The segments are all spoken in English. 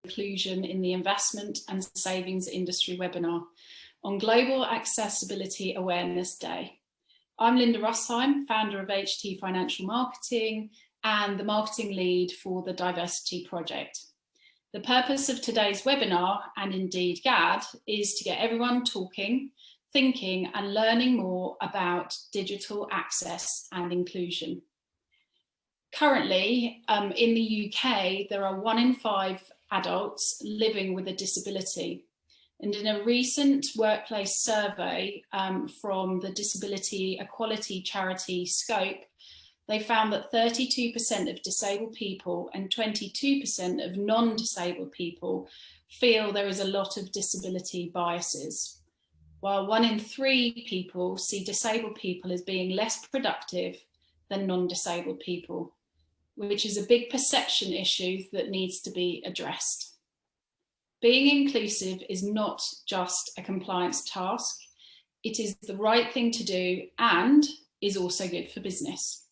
Inclusion in the Investment and Savings Industry webinar on Global Accessibility Awareness Day. I'm Linda Russheim, founder of HT Financial Marketing and the marketing lead for the Diversity Project. The purpose of today's webinar, and indeed GAD, is to get everyone talking, thinking and learning more about digital access and inclusion. Currently, in the UK, there are 1 in 5 adults living with a disability. And in a recent workplace survey from the disability equality charity Scope, they found that 32% of disabled people and 22% of non-disabled people feel there is a lot of disability biases, while 1 in 3 people see disabled people as being less productive than non-disabled people, which is a big perception issue that needs to be addressed. Being inclusive is not just a compliance task, it is the right thing to do and is also good for business.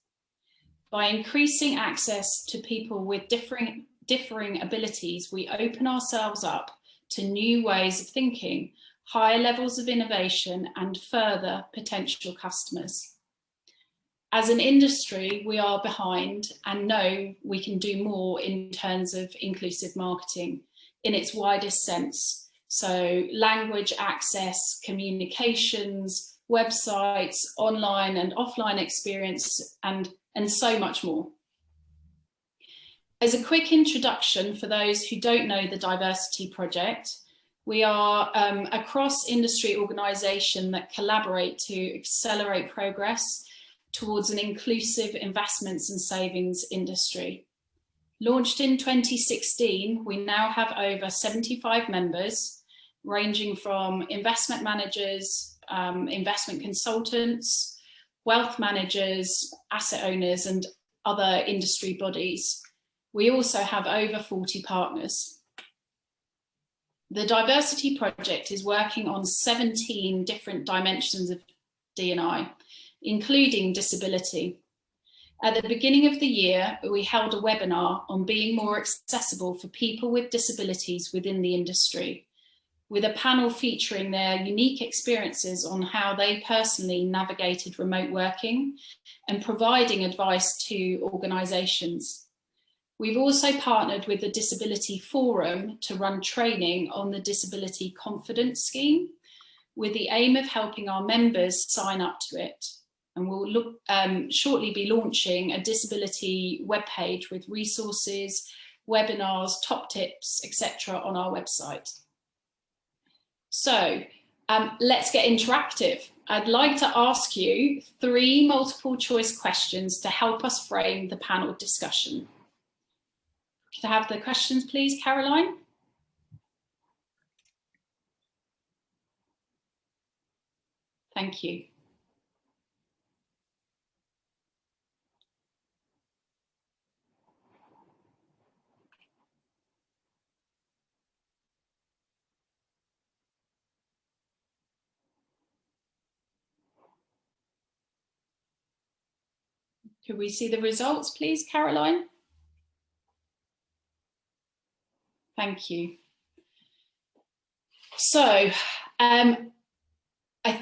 By increasing access to people with differing abilities, we open ourselves up to new ways of thinking, higher levels of innovation and further potential customers. As an industry, we are behind and know we can do more in terms of inclusive marketing in its widest sense. So language access, communications, websites, online and offline experience, and so much more. As a quick introduction for those who don't know the Diversity Project, we are a cross-industry organisation that collaborate to accelerate progress towards an inclusive investments and savings industry. Launched in 2016, we now have over 75 members, ranging from investment managers, investment consultants, wealth managers, asset owners, and other industry bodies. We also have over 40 partners. The Diversity Project is working on 17 different dimensions of D&I, including disability. At the beginning of the year, we held a webinar on being more accessible for people with disabilities within the industry, with a panel featuring their unique experiences on how they personally navigated remote working and providing advice to organisations. We've also partnered with the Disability Forum to run training on the Disability Confidence Scheme, with the aim of helping our members sign up to it. And we'll shortly be launching a disability webpage with resources, webinars, top tips, etc. on our website. So let's get interactive. I'd like to ask you 3 multiple choice questions to help us frame the panel discussion. Could I have the questions, please, Caroline? Thank you. Could we see the results, please, Caroline? Thank you. So, I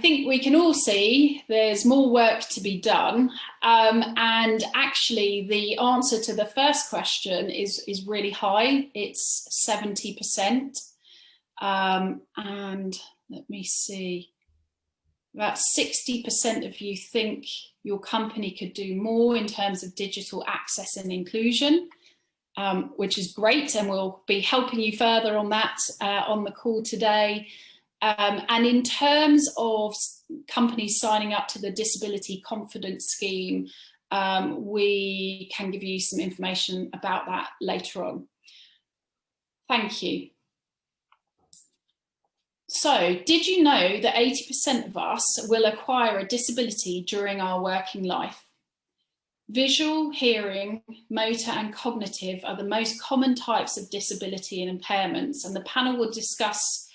think we can all see there's more work to be done. And actually, the answer to the first question is really high. It's 70%. And let me see. About 60% of you think your company could do more in terms of digital access and inclusion, which is great, and we'll be helping you further on that on the call today. And in terms of companies signing up to the Disability Confidence Scheme, we can give you some information about that later on. Thank you. So, did you know that 80% of us will acquire a disability during our working life? Visual, hearing, motor and cognitive are the most common types of disability and impairments, and the panel will discuss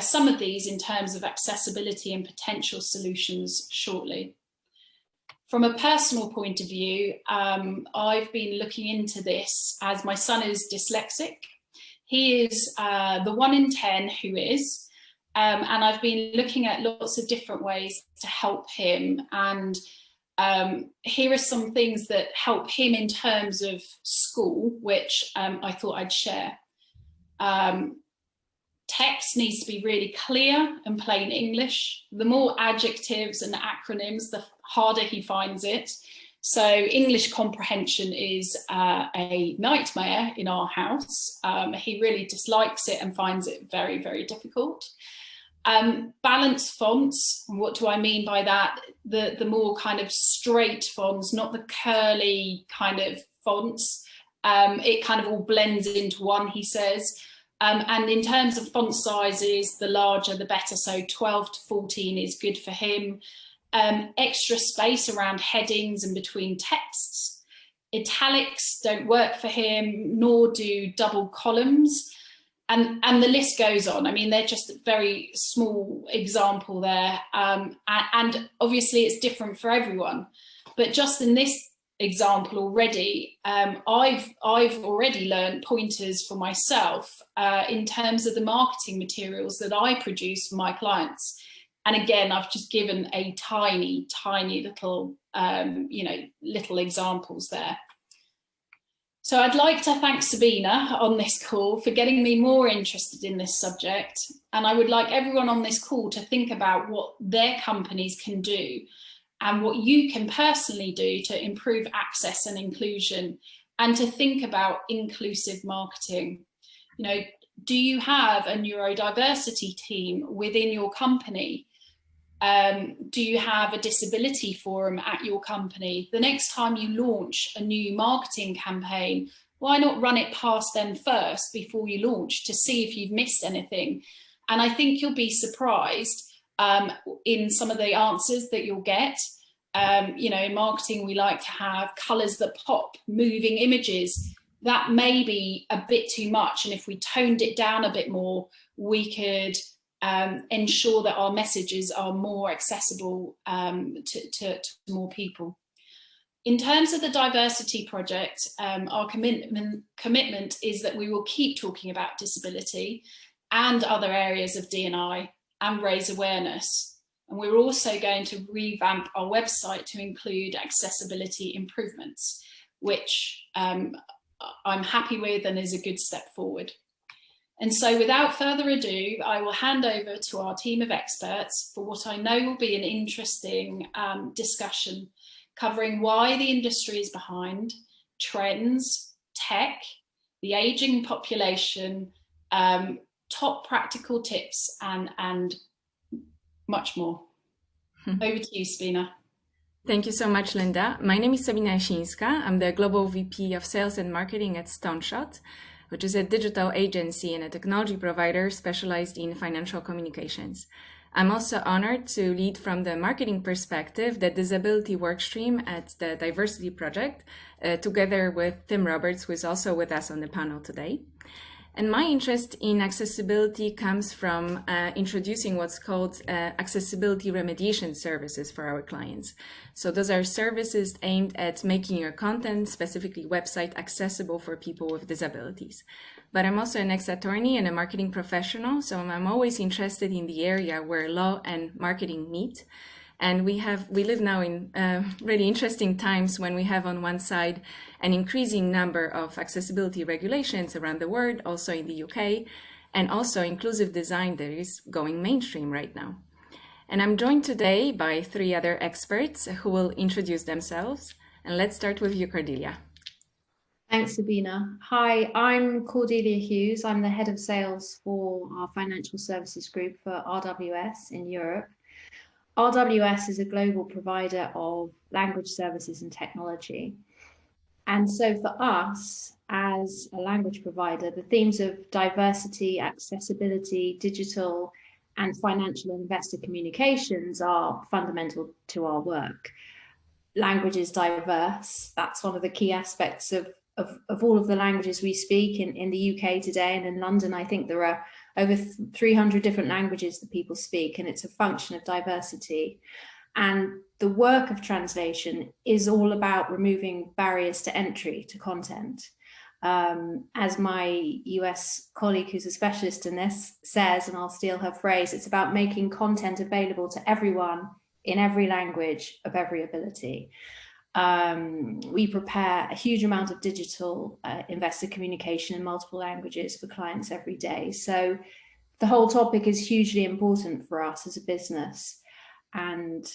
some of these in terms of accessibility and potential solutions shortly. From a personal point of view, I've been looking into this as my son is dyslexic. He is the 1 in 10 who is, and I've been looking at lots of different ways to help him. And here are some things that help him in terms of school, which I thought I'd share. Text needs to be really clear and plain English. The more adjectives and acronyms, the harder he finds it. So English comprehension is a nightmare in our house. He really dislikes it and finds it very, very difficult. Balanced fonts, what do I mean by that? The more kind of straight fonts, not the curly kind of fonts. It kind of all blends into one, he says. And in terms of font sizes, the larger the better. So 12 to 14 is good for him. Extra space around headings and between texts. Italics don't work for him, nor do double columns. And the list goes on. I mean, they're just a very small example there. And obviously it's different for everyone. But just in this example already, I've already learned pointers for myself in terms of the marketing materials that I produce for my clients. And again, I've just given a tiny little, little examples there. So I'd like to thank Sabina on this call for getting me more interested in this subject. And I would like everyone on this call to think about what their companies can do and what you can personally do to improve access and inclusion, and to think about inclusive marketing. You know, do you have a neurodiversity team within your company? Do you have a disability forum at your company? The next time you launch a new marketing campaign, why not run it past them first before you launch to see if you've missed anything? And I think you'll be surprised in some of the answers that you'll get. In marketing, we like to have colours that pop, moving images. That may be a bit too much. And if we toned it down a bit more, we could ensure that our messages are more accessible to more people. In terms of the diversity project, our commitment is that we will keep talking about disability and other areas of D&I and raise awareness. And we're also going to revamp our website to include accessibility improvements, which I'm happy with and is a good step forward. And so without further ado, I will hand over to our team of experts for what I know will be an interesting discussion covering why the industry is behind, trends, tech, the ageing population, top practical tips, and much more. Over to you, Sabina. Thank you so much, Linda. My name is Sabina Jasińska. I'm the Global VP of Sales and Marketing at StoneShot, which is a digital agency and a technology provider specialized in financial communications. I'm also honored to lead from the marketing perspective the disability workstream at the Diversity Project, together with Tim Roberts, who is also with us on the panel today. And my interest in accessibility comes from introducing what's called accessibility remediation services for our clients. So those are services aimed at making your content, specifically website, accessible for people with disabilities. But I'm also an ex-attorney and a marketing professional, so I'm always interested in the area where law and marketing meet. And we live now in really interesting times when we have on one side an increasing number of accessibility regulations around the world, also in the UK, and also inclusive design that is going mainstream right now. And I'm joined today by three other experts who will introduce themselves. And let's start with you, Cordelia. Thanks, Sabina. Hi, I'm Cordelia Hughes. I'm the head of sales for our financial services group for RWS in Europe. RWS is a global provider of language services and technology. And so for us, as a language provider, the themes of diversity, accessibility, digital, and financial investor communications are fundamental to our work. Language is diverse. That's one of the key aspects of all of the languages we speak in the UK today. And in London, I think there are over 300 different languages that people speak, and it's a function of diversity. And the work of translation is all about removing barriers to entry to content. As my US colleague who's a specialist in this says, and I'll steal her phrase, it's about making content available to everyone in every language of every ability. We prepare a huge amount of digital investor communication in multiple languages for clients every day. So the whole topic is hugely important for us as a business. And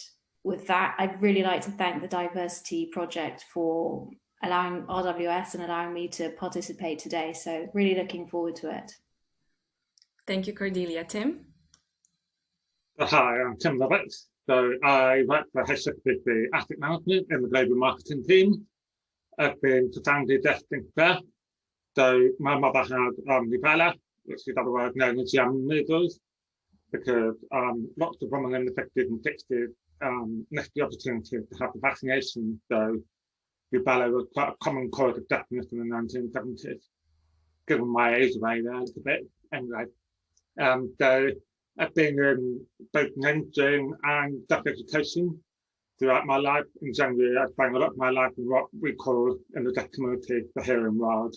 with that, I'd really like to thank the Diversity Project for allowing RWS and allowing me to participate today. So really looking forward to it. Thank you, Cordelia. Tim? Hi, I'm Tim Roberts. So I work for HSBC Asset Management in the global marketing team. I've been profoundly deaf since birth. So my mother had rubella, which is otherwise known as young measles, because lots of women in the 50s and 60s missed the opportunity to have the vaccination. So rubella was quite a common cause of deafness in the 1970s, given my age away there a little bit. Anyway, so I've been in both mainstream and deaf education throughout my life. In January, I spent a lot of my life in what we call in the deaf community the hearing world.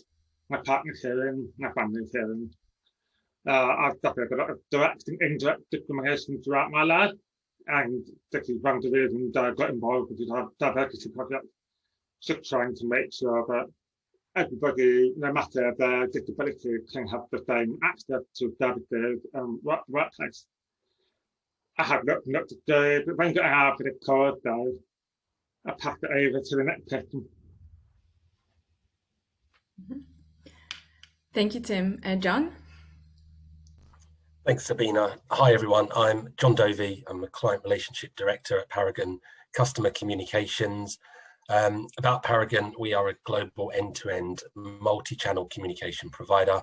My partner's hearing, my family's hearing. I've suffered a lot of direct and indirect discrimination throughout my life, and this is one of the reasons I got involved with the Diversity Project, just trying to make sure that everybody, no matter their disability, can have the same access to services and workplace. I have looked to do, but when I have the card though, I pass it over to the next person. Thank you, Tim. John? Thanks, Sabina. Hi, everyone. I'm John Dovey. I'm a Client Relationship Director at Paragon Customer Communications. About Paragon, we are a global end-to-end multi-channel communication provider.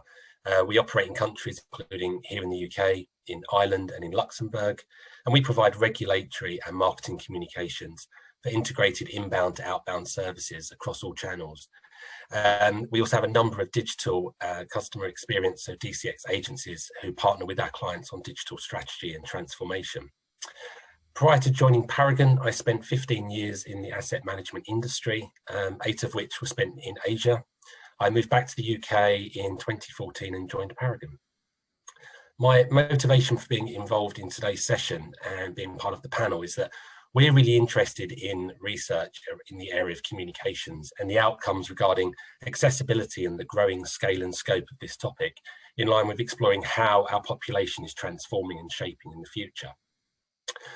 We operate in countries including here in the UK, in Ireland and in Luxembourg, and we provide regulatory and marketing communications for integrated inbound to outbound services across all channels. We also have a number of digital customer experience, so DCX agencies who partner with our clients on digital strategy and transformation. Prior to joining Paragon, I spent 15 years in the asset management industry, 8 of which were spent in Asia. I moved back to the UK in 2014 and joined Paragon. My motivation for being involved in today's session and being part of the panel is that we're really interested in research in the area of communications and the outcomes regarding accessibility and the growing scale and scope of this topic, in line with exploring how our population is transforming and shaping in the future.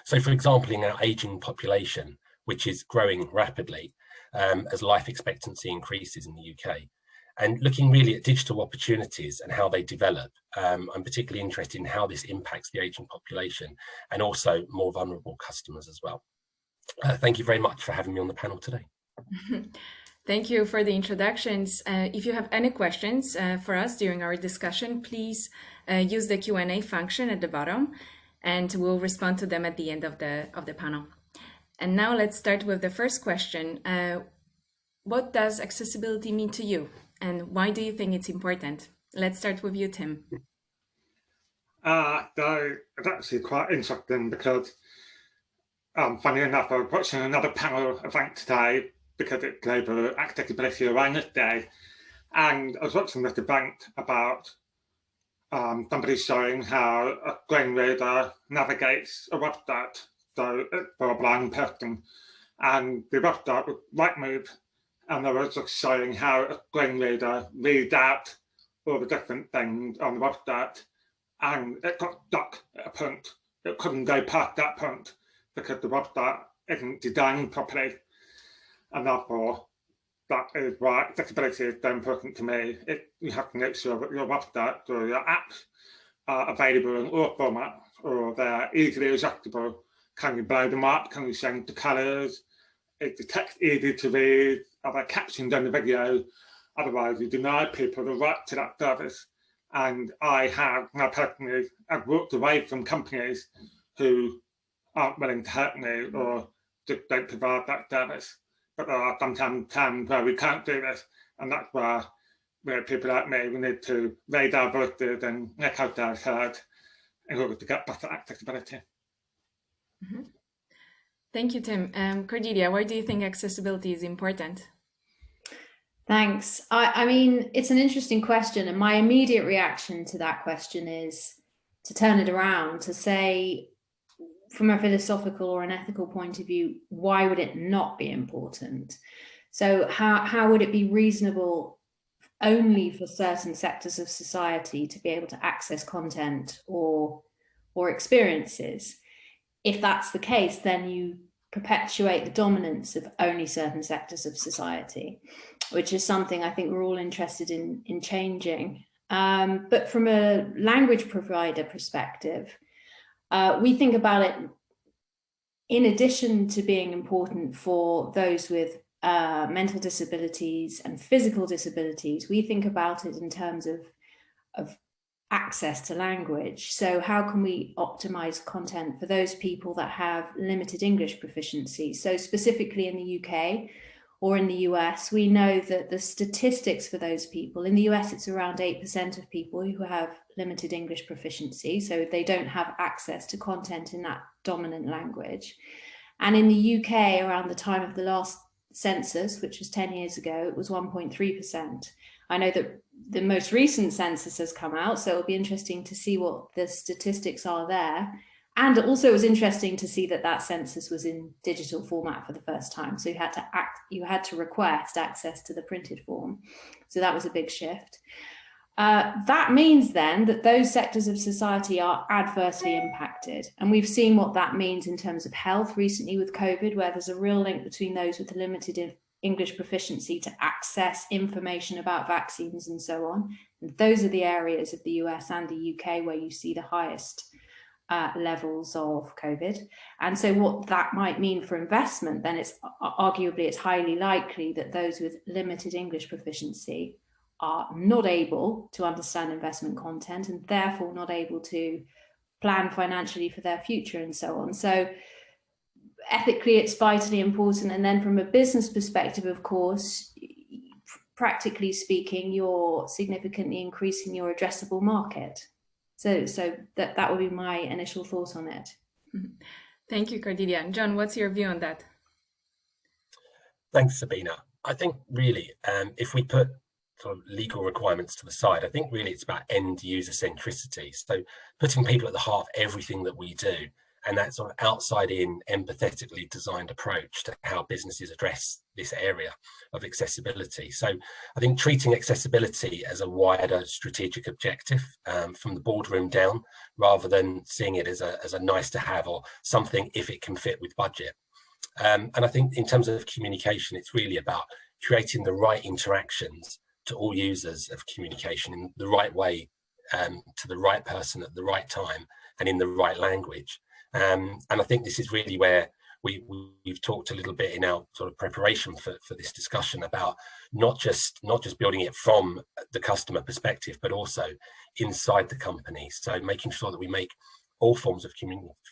So, for example, in our aging population, which is growing rapidly as life expectancy increases in the UK, and looking really at digital opportunities and how they develop, I'm particularly interested in how this impacts the aging population and also more vulnerable customers as well. Thank you very much for having me on the panel today. Thank you for the introductions. If you have any questions for us during our discussion, please use the Q&A function at the bottom, and we'll respond to them at the end of the panel. And now let's start with the first question. What does accessibility mean to you, and why do you think it's important? Let's start with you, Tim. So it's actually quite interesting because, funny enough, I was watching another panel event today because it's Global Accessibility Awareness Day, and I was watching this event about somebody showing how a screen reader navigates a website, so it's for a blind person, and the website was Rightmove, and they were just showing how a screen reader reads out all the different things on the website, and it got stuck at a point. It couldn't go past that point because the website isn't designed properly, and therefore that is why accessibility is so important to me. You have to make sure that your website or your apps are available in all formats, or they're easily adjustable. Can you blow them up? Can you change the colours? Is the text easy to read? Are there captions on the video? Otherwise, you deny people the right to that service. And I have, now personally, I've walked away from companies who aren't willing to help me or just don't provide that service. But there are sometimes times where we can't do this, and that's where people like me, we need to raise our voices and make ourselves heard in order to get better accessibility. Mm-hmm. Thank you, Tim. Cordelia, why do you think accessibility is important? Thanks. I mean, it's an interesting question, and my immediate reaction to that question is to turn it around, to say, from a philosophical or an ethical point of view, why would it not be important? So how would it be reasonable only for certain sectors of society to be able to access content or experiences? If that's the case, then you perpetuate the dominance of only certain sectors of society, which is something I think we're all interested in changing. But from a language provider perspective, we think about it in addition to being important for those with mental disabilities and physical disabilities. We think about it in terms of access to language. So how can we optimize content for those people that have limited English proficiency? So specifically in the UK or in the US, we know that the statistics for those people, in the US, it's around 8% of people who have limited English proficiency. So they don't have access to content in that dominant language. And in the UK, around the time of the last census, which was 10 years ago, it was 1.3%. I know that the most recent census has come out, so it'll be interesting to see what the statistics are there. And also it was interesting to see that that census was in digital format for the first time. So you had to request access to the printed form. So that was a big shift. That means then that those sectors of society are adversely impacted. And we've seen what that means in terms of health recently with COVID, where there's a real link between those with limited English proficiency to access information about vaccines and so on. And those are the areas of the US and the UK where you see the highest levels of COVID. And so what that might mean for investment, then it's highly likely that those with limited English proficiency are not able to understand investment content and therefore not able to plan financially for their future and so on. So ethically, it's vitally important. And then from a business perspective, of course, practically speaking, you're significantly increasing your addressable market. So that would be my initial thought on it. Thank you, Cordelia. And John, what's your view on that? Thanks, Sabina. I think really, if we put sort of legal requirements to the side, I think really it's about end user centricity. So putting people at the heart of everything that we do, and that sort of outside in, empathetically designed approach to how businesses address this area of accessibility. So I think treating accessibility as a wider strategic objective from the boardroom down, rather than seeing it as a nice to have or something if it can fit with budget. And I think in terms of communication, it's really about creating the right interactions to all users of communication in the right way, to the right person at the right time and in the right language. And I think this is really where we've talked a little bit in our sort of preparation for this discussion about not just building it from the customer perspective, but also inside the company. So making sure that we make all forms of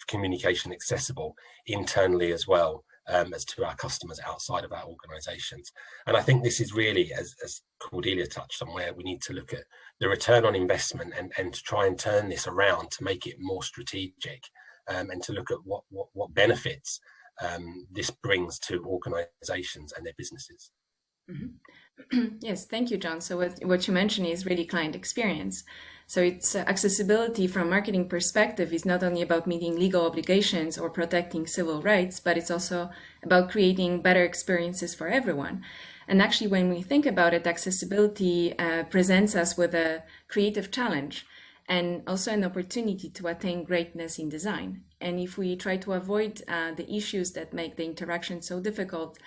communication accessible internally as well as to our customers outside of our organizations. And I think this is really, as Cordelia touched on, where we need to look at the return on investment and to try and turn this around to make it more strategic, and to look at what benefits this brings to organizations and their businesses. Mm-hmm. Yes, thank you, John. So what you mentioned is really client experience. So it's accessibility from a marketing perspective is not only about meeting legal obligations or protecting civil rights, but it's also about creating better experiences for everyone. And actually, when we think about it, accessibility presents us with a creative challenge and also an opportunity to attain greatness in design. And if we try to avoid the issues that make the interaction so difficult,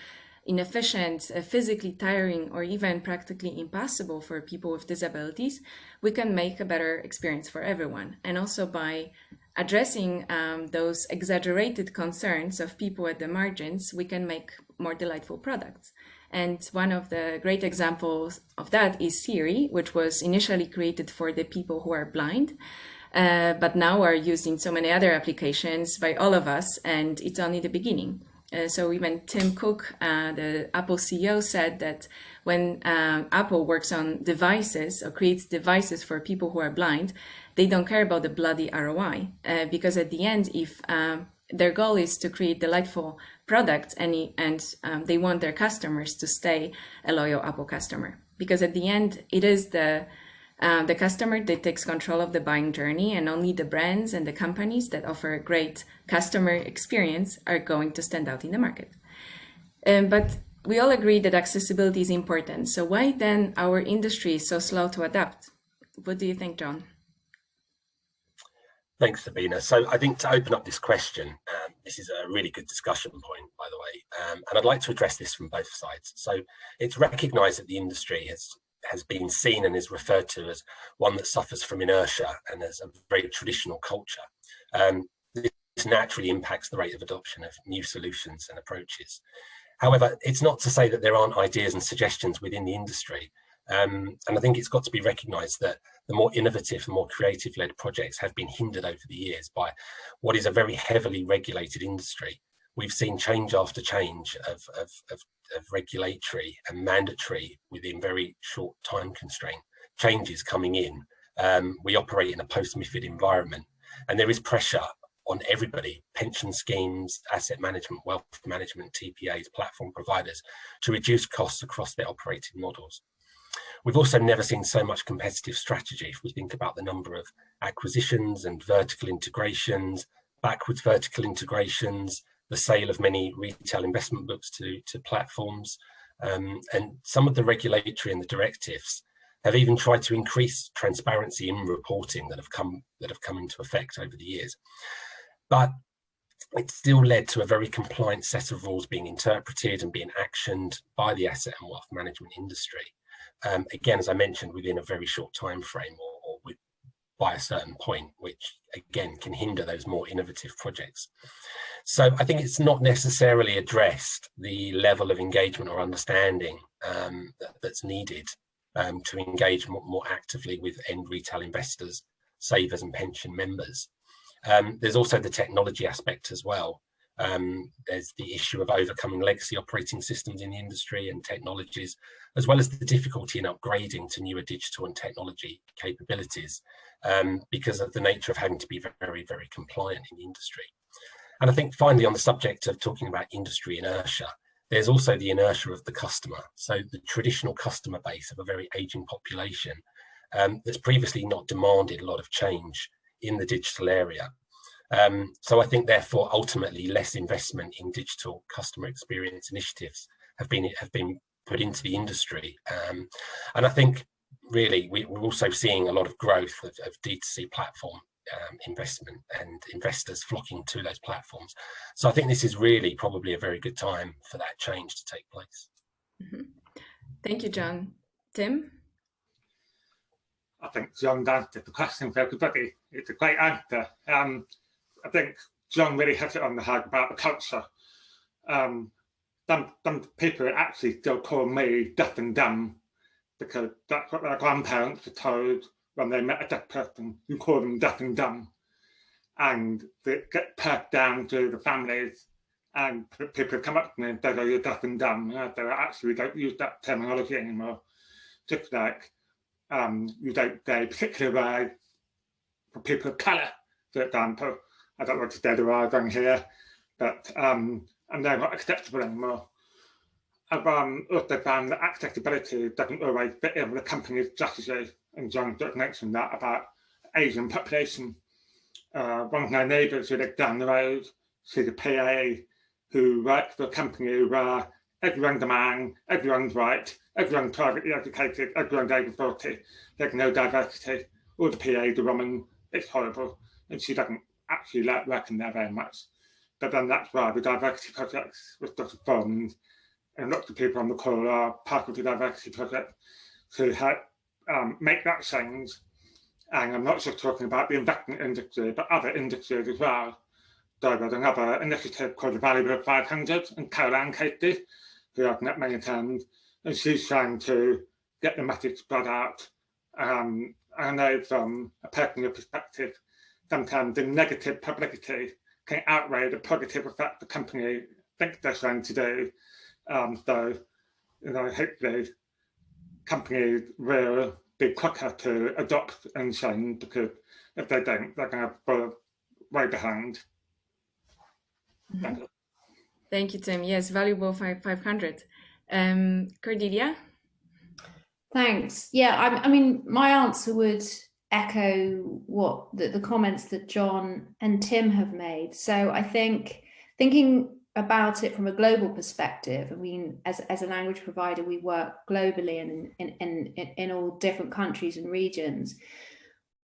inefficient, physically tiring, or even practically impossible for people with disabilities, we can make a better experience for everyone. And also by addressing those exaggerated concerns of people at the margins, we can make more delightful products. And one of the great examples of that is Siri, which was initially created for the people who are blind, but now are used in so many other applications by all of us, and it's only the beginning. So even Tim Cook, the Apple CEO, said that when Apple works on devices or creates devices for people who are blind, they don't care about the bloody ROI, because at the end, if their goal is to create delightful products, and they want their customers to stay a loyal Apple customer, because at the end it is the customer that takes control of the buying journey, and only the brands and the companies that offer a great customer experience are going to stand out in the market. But we all agree that accessibility is important. So why then our industry is so slow to adapt? What do you think, John? Thanks, Sabina. So I think to open up this question, this is a really good discussion point, by the way, and I'd like to address this from both sides. So it's recognised that the industry has been seen and is referred to as one that suffers from inertia and as a very traditional culture. This naturally impacts the rate of adoption of new solutions and approaches. However, it's not to say that there aren't ideas and suggestions within the industry. And I think it's got to be recognised that the more innovative and more creative-led projects have been hindered over the years by what is a very heavily regulated industry. We've seen change after change of regulatory and mandatory within very short time constraint changes coming in. We operate in a post-MiFID environment, and there is pressure on everybody, pension schemes, asset management, wealth management, TPAs, platform providers, to reduce costs across their operating models. We've also never seen so much competitive strategy if we think about the number of acquisitions and vertical integrations, backwards vertical integrations, the sale of many retail investment books to platforms, and some of the regulatory and the directives have even tried to increase transparency in reporting that have come into effect over the years. But it still led to a very compliant set of rules being interpreted and being actioned by the asset and wealth management industry. Again, as I mentioned, within a very short time frame or by a certain point, which again can hinder those more innovative projects. So I think it's not necessarily addressed the level of engagement or understanding that's needed to engage more actively with end retail investors, savers and pension members. There's also the technology aspect as well. There's the issue of overcoming legacy operating systems in the industry and technologies, as well as the difficulty in upgrading to newer digital and technology capabilities because of the nature of having to be very, very compliant in the industry. And I think finally, on the subject of talking about industry inertia, there's also the inertia of the customer. So the traditional customer base of a very aging population that's previously not demanded a lot of change in the digital area. So I think, therefore, ultimately, less investment in digital customer experience initiatives have been put into the industry. And I think, really, we're also seeing a lot of growth of D2C platform investment and investors flocking to those platforms. So I think this is really probably a very good time for that change to take place. Mm-hmm. Thank you, John. Tim? I think John answered the question for everybody. It's a great answer. I think John really hit it on the head about the culture. Some people actually still call me deaf and dumb because that's what their grandparents were told when they met a deaf person. You call them deaf and dumb. And they get passed down to the families, and people come up to me and say, oh, you're deaf and dumb. So actually, we don't use that terminology anymore. Just like you don't say particular way for people of colour, for example. I don't want to say the word on here, but and they're not acceptable anymore. I've also found that accessibility doesn't always fit in with the company's strategy, and John just mentioned that about Asian population. One of my neighbours who lives down the road, she's a PA who works for a company where everyone's a man, everyone's white, everyone's privately educated, everyone's over 40. There's no diversity. All the PAs are women. It's horrible. And she doesn't actually like working there very much. But then that's why the diversity projects was sort of formed, and lots of people on the call are part of the diversity project to help make that change. And I'm not just talking about the investment industry, but other industries as well. So there's another initiative called the Valuable 500, and Caroline Casey, who I've met many times, and she's trying to get the message spread out. I know from a personal perspective, sometimes the negative publicity can outweigh the positive effect the company thinks they're trying to do. So, hopefully companies will be quicker to adopt and change, because if they don't, they're going to fall way behind. Mm-hmm. Thank you, Tim. Yes, valuable 500. Cordelia? Thanks. Yeah, I mean, my answer would echo what the comments that John and Tim have made. So I think thinking about it from a global perspective, I mean, as a language provider, we work globally and in all different countries and regions.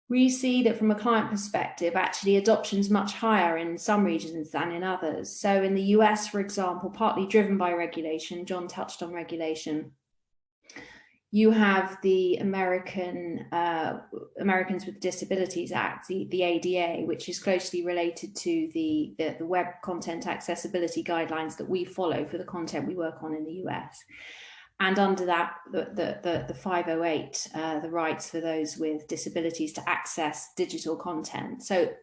We see that from a client perspective, actually adoption is much higher in some regions than in others. So in the US, for example, partly driven by regulation, John touched on regulation, you have the Americans with Disabilities Act, the ADA, which is closely related to the web content accessibility guidelines that we follow for the content we work on in the US. And under that, the 508, the rights for those with disabilities to access digital content. So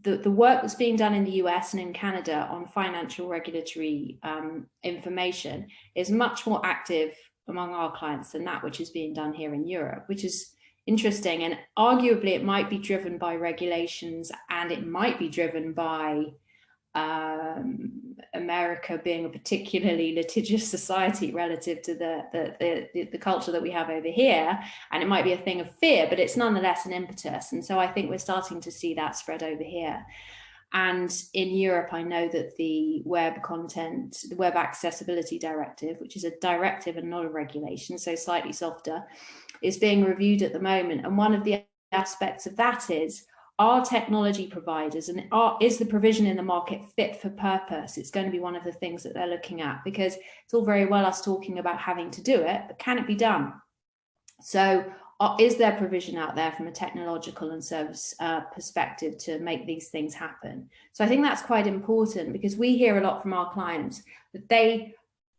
the work that's being done in the US and in Canada on financial regulatory information is much more active among our clients than that which is being done here in Europe, which is interesting. And arguably it might be driven by regulations, and it might be driven by America being a particularly litigious society relative to the culture that we have over here. And it might be a thing of fear, but it's nonetheless an impetus. And so I think we're starting to see that spread over here. And in Europe, I know that the Web Accessibility Directive, which is a directive and not a regulation, so slightly softer, is being reviewed at the moment. And one of the aspects of that is, are technology providers and is the provision in the market fit for purpose? It's going to be one of the things that they're looking at, because it's all very well us talking about having to do it, but can it be done? So is there provision out there from a technological and service perspective to make these things happen? So I think that's quite important, because we hear a lot from our clients that they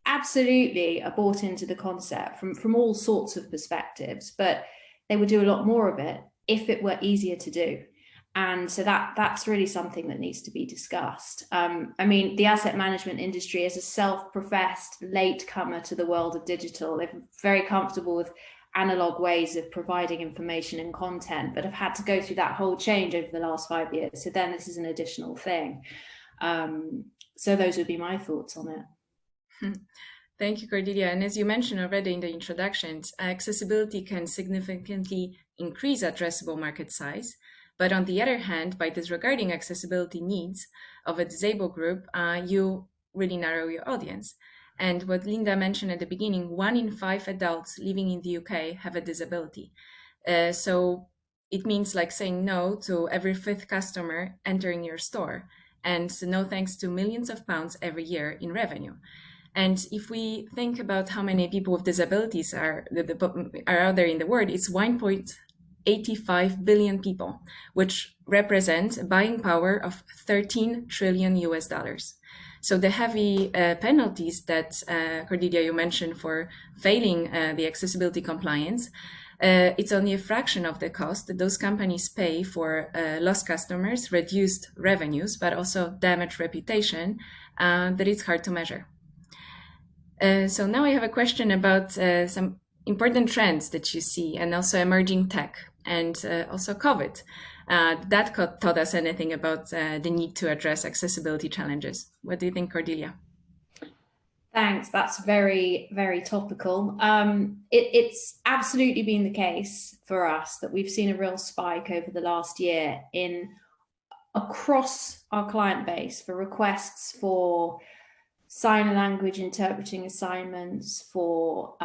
absolutely are bought into the concept from all sorts of perspectives, but they would do a lot more of it if it were easier to do. And so that's really something that needs to be discussed. I mean, the asset management industry is a self-professed latecomer to the world of digital. They're very comfortable with analog ways of providing information and content, but have had to go through that whole change over the last 5 years. So then this is an additional thing. So those would be my thoughts on it. Thank you, Cordelia. And as you mentioned already in the introductions, accessibility can significantly increase addressable market size. But on the other hand, by disregarding accessibility needs of a disabled group, you really narrow your audience. And what Linda mentioned at the beginning, 1 in 5 adults living in the UK have a disability. So it means like saying no to every 5th customer entering your store, and no thanks to millions of pounds every year in revenue. And if we think about how many people with disabilities are out there in the world, it's 1.85 billion people, which represent a buying power of $13 trillion US. So the heavy penalties that Cordelia, you mentioned for failing the accessibility compliance, it's only a fraction of the cost that those companies pay for lost customers, reduced revenues, but also damaged reputation that it's hard to measure. So now I have a question about some important trends that you see, and also emerging tech, and also COVID. That taught us anything about the need to address accessibility challenges. What do you think, Cordelia? Thanks. That's very, very topical. It's absolutely been the case for us that we've seen a real spike over the last year across our client base for requests for sign language interpreting assignments, for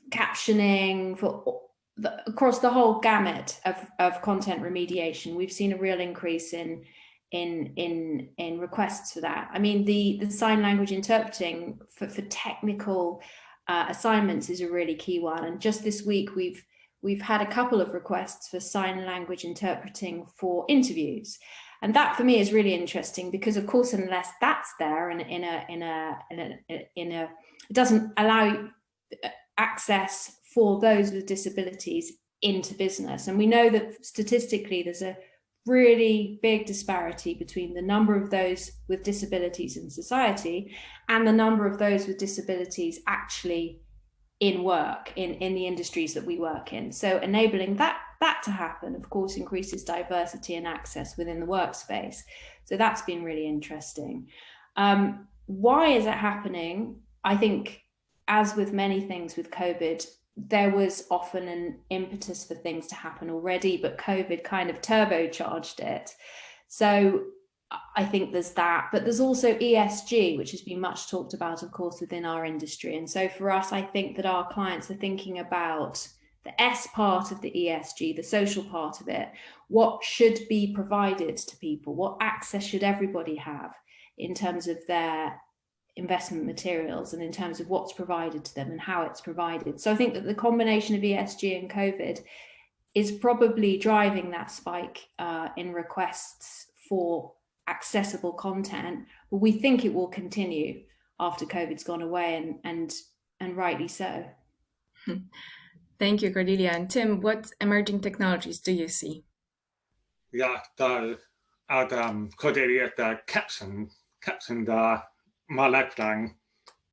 captioning, for across the whole gamut of content remediation. We've seen a real increase in requests for that. I mean, the sign language interpreting for technical assignments is a really key one. And just this week, we've had a couple of requests for sign language interpreting for interviews. And that for me is really interesting, because of course, unless that's there and it doesn't allow access for those with disabilities into business. And we know that statistically there's a really big disparity between the number of those with disabilities in society and the number of those with disabilities actually in work in the industries that we work in. So enabling that that to happen, of course, increases diversity and access within the workspace. So that's been really interesting. Why is it happening? I think, as with many things with COVID, there was often an impetus for things to happen already, but COVID kind of turbocharged it. So I think there's that, but there's also ESG, which has been much talked about, of course, within our industry. And so for us, I think that our clients are thinking about the S part of the ESG, the social part of it. What should be provided to people? What access should everybody have in terms of their investment materials and in terms of what's provided to them and how it's provided? So I think that the combination of ESG and COVID is probably driving that spike in requests for accessible content, but we think it will continue after COVID's gone away, and rightly so. Thank you, Cordelia. And Tim, what emerging technologies do you see? Yeah, so Cordelia captioned my lifeline.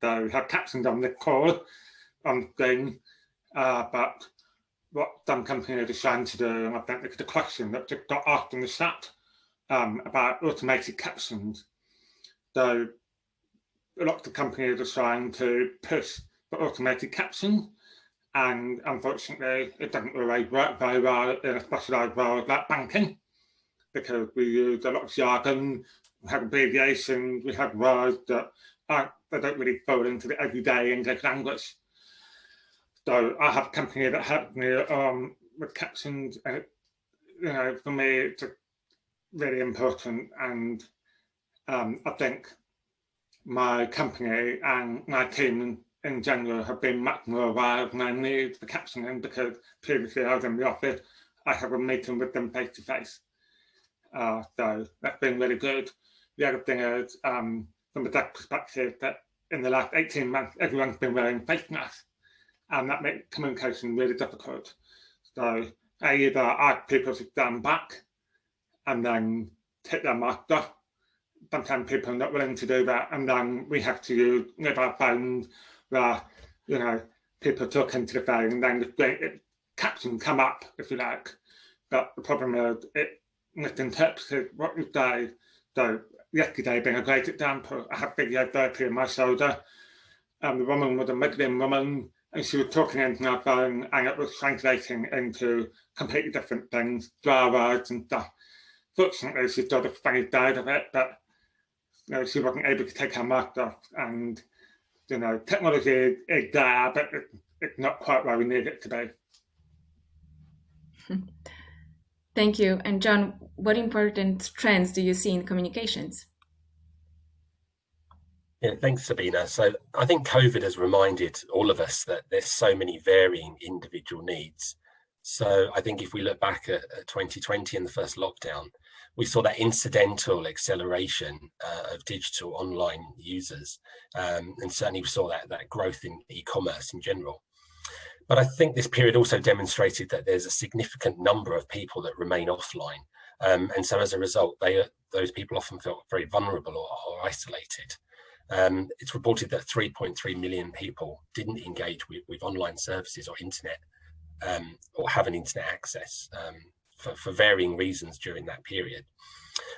So we have captioned on the call on thing, but what some companies are trying to do, and I think it's the question that just got asked in the chat about automated captions. So a lot of the companies are trying to push for automated captions, and unfortunately it doesn't really work very well in a specialised role like banking, because we use a lot of jargon, we have abbreviations, we have words that they don't really fall into the everyday English language. So I have a company that helped me with captions, and for me it's really important, and I think my company and my team in general have been much more aware of my need for captioning, because previously I was in the office, I have a meeting with them face to face. So that's been really good. The other thing is, from a tech perspective, that in the last 18 months, everyone's been wearing face masks, and that makes communication really difficult. So I either ask people to stand back and then take their mask off. Sometimes people are not willing to do that, and then we have to use mobile phones where, people talk into the phone, and then the caption come up, if you like. But the problem is it misinterprets what you say. So yesterday being a great example, I had physiotherapy in my shoulder, and the woman was a Muslim woman, and she was talking into my phone, and it was translating into completely different things, dry words and stuff. Fortunately, she saw the funny side of it, but she wasn't able to take her mask off. And technology is there, but it's not quite where we need it to be. Thank you. And John, what important trends do you see in communications? Yeah, thanks, Sabina. So I think COVID has reminded all of us that there's so many varying individual needs. So I think if we look back at 2020 and the first lockdown, we saw that incidental acceleration of digital online users, and certainly we saw that growth in e-commerce in general. But I think this period also demonstrated that there's a significant number of people that remain offline, and so as a result, those people often felt very vulnerable or isolated. It's reported that 3.3 million people didn't engage with online services or internet, or have an internet access for varying reasons during that period.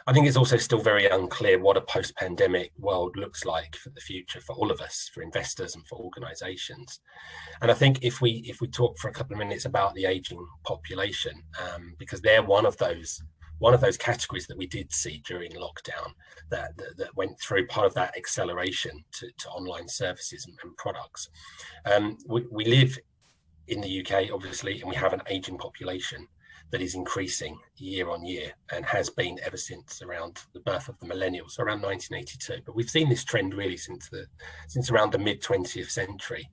I think it's also still very unclear what a post-pandemic world looks like for the future for all of us, for investors and for organizations. And I think if we talk for a couple of minutes about the aging population, because they're one of those categories that we did see during lockdown that went through part of that acceleration to online services and products. We live in the UK, obviously, and we have an aging population that is increasing year on year and has been ever since around the birth of the millennials, around 1982. But we've seen this trend really since around the mid 20th century.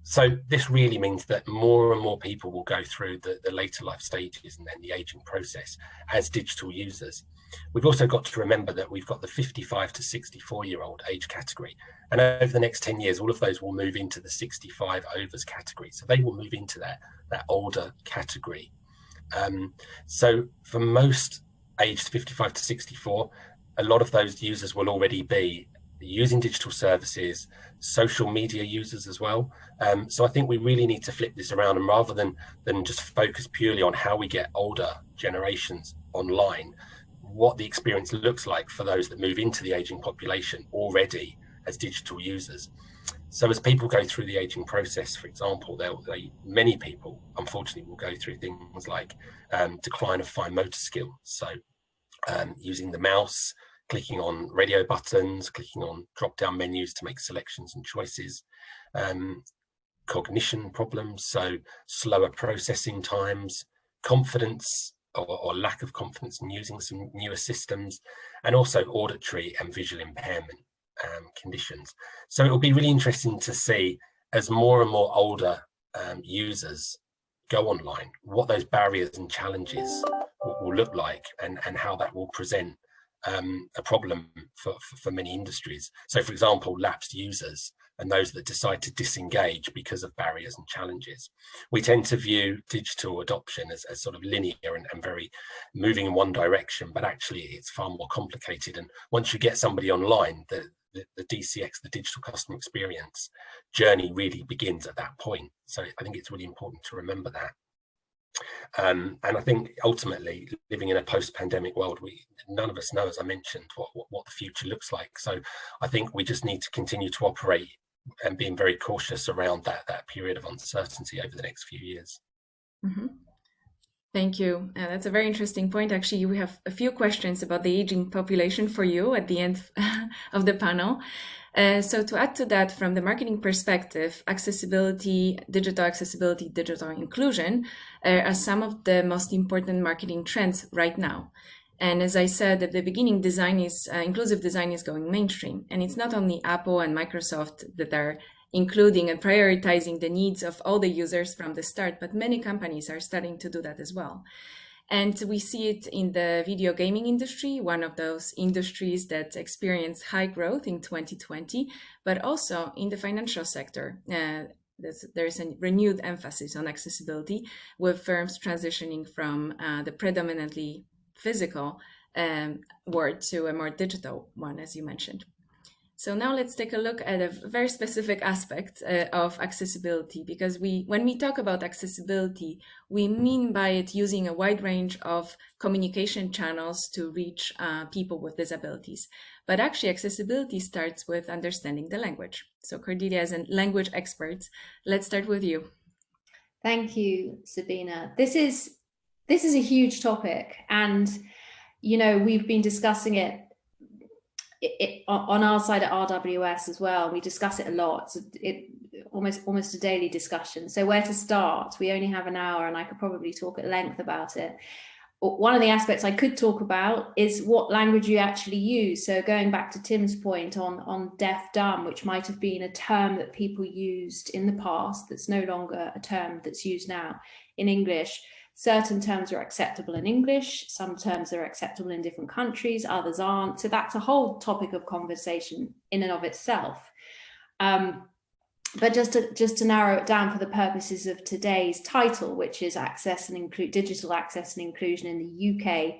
So this really means that more and more people will go through the later life stages and then the aging process as digital users. We've also got to remember that we've got the 55 to 64-year-old age category. And over the next 10 years, all of those will move into the 65 overs category. So they will move into that older category. So for most aged 55 to 64, a lot of those users will already be using digital services, social media users as well. So I think we really need to flip this around, and rather than just focus purely on how we get older generations online, what the experience looks like for those that move into the aging population already as digital users. So as people go through the aging process, for example, many people unfortunately will go through things like decline of fine motor skills. So using the mouse, clicking on radio buttons, clicking on drop-down menus to make selections and choices, cognition problems, so slower processing times, confidence or lack of confidence in using some newer systems, and also auditory and visual impairment conditions. So it will be really interesting to see, as more and more older users go online, what those barriers and challenges will look like, and how that will present a problem for many industries. So for example, lapsed users and those that decide to disengage because of barriers and challenges. We tend to view digital adoption as sort of linear and very moving in one direction, but actually it's far more complicated. And once you get somebody online, the DCX, the digital customer experience journey, really begins at that point. So I think it's really important to remember that. And I think ultimately, living in a post-pandemic world, none of us know, as I mentioned, what the future looks like. So I think we just need to continue to operate and being very cautious around that period of uncertainty over the next few years. Mm-hmm. Thank you. That's a very interesting point. Actually, we have a few questions about the aging population for you at the end of the panel. So to add to that, from the marketing perspective, accessibility, digital inclusion are some of the most important marketing trends right now. And as I said at the beginning, inclusive design is going mainstream. And it's not only Apple and Microsoft that are including and prioritizing the needs of all the users from the start, but many companies are starting to do that as well. And we see it in the video gaming industry, one of those industries that experienced high growth in 2020, but also in the financial sector. There's a renewed emphasis on accessibility, with firms transitioning from the predominantly physical world to a more digital one, as you mentioned. So now let's take a look at a very specific aspect of accessibility, because when we talk about accessibility, we mean by it using a wide range of communication channels to reach people with disabilities. But actually, accessibility starts with understanding the language. So Cordelia, as a language expert, let's start with you. Thank you, Sabina. This is a huge topic, and we've been discussing it on our side at RWS as well. We discuss it a lot. It's almost a daily discussion. So where to start? We only have an hour, and I could probably talk at length about it. One of the aspects I could talk about is what language you actually use. So going back to Tim's point on deaf dumb, which might have been a term that people used in the past, that's no longer a term that's used now in English. Certain terms are acceptable in English, some terms are acceptable in different countries, others aren't. So that's a whole topic of conversation in and of itself. But just to narrow it down for the purposes of today's title, which is digital access and inclusion in the UK